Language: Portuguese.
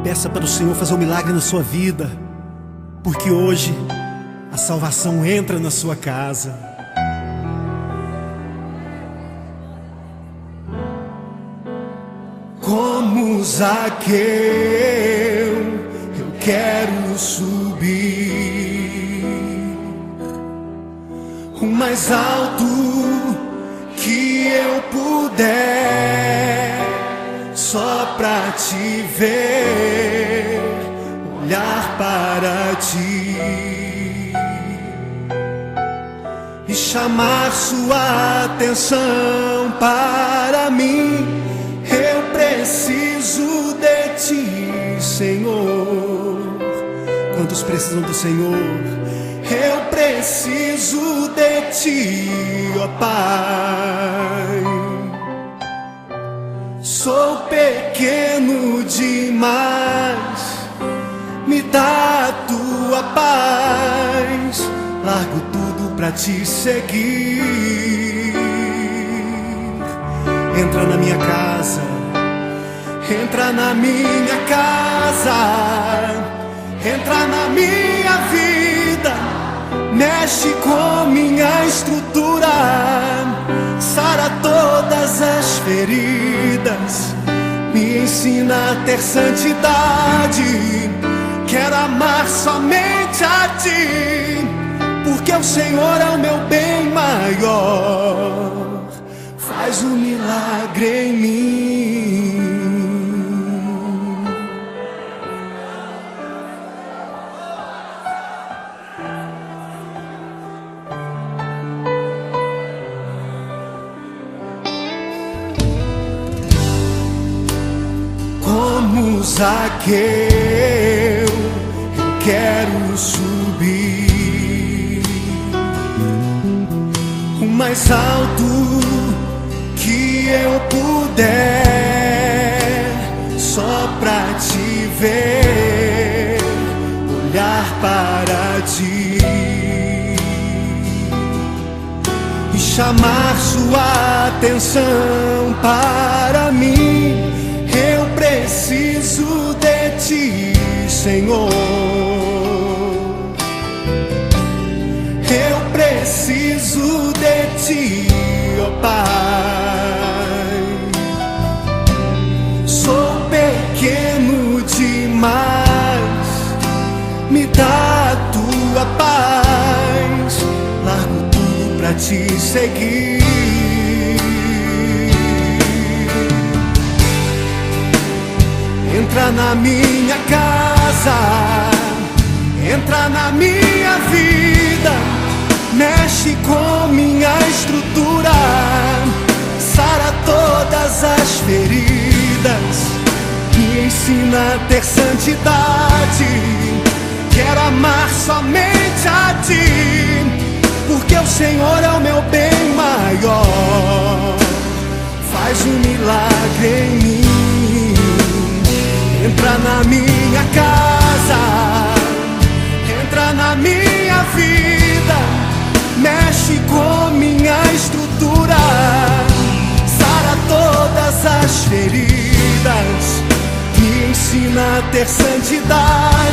Peça para o Senhor fazer um milagre na sua vida, porque hoje a salvação entra na sua casa. Como Zaqueu, eu quero subir o mais alto que eu puder, só pra te ver, olhar para ti e chamar sua atenção para mim. Eu preciso de ti, Senhor. Quantos precisam do Senhor? Eu preciso de ti, ó Pai. Sou pequeno demais, me dá a tua paz. Largo tudo pra te seguir. Entra na minha casa, entra na minha casa, entra na minha vida, mexe com minha estrutura, sara todas as feridas, me ensina a ter santidade. Quero amar somente a ti, porque o Senhor é o meu bem maior. Faz um milagre em mim. Como Zaqueu, eu quero subir o mais alto que eu puder, só pra te ver, olhar para ti e chamar sua atenção para mim. Eu preciso de ti, Senhor. Eu preciso de ti, ó Pai. Sou pequeno demais, me dá a tua paz. Largo tudo pra te seguir. Entra na minha casa, entra na minha vida, mexe com minha estrutura, sara todas as feridas, me ensina a ter santidade. Quero amar somente a ti, porque o Senhor é o meu bem maior. Faz um milagre em mim. Entra na minha casa, entra na minha vida, mexe com minha estrutura, sara todas as feridas, me ensina a ter santidade.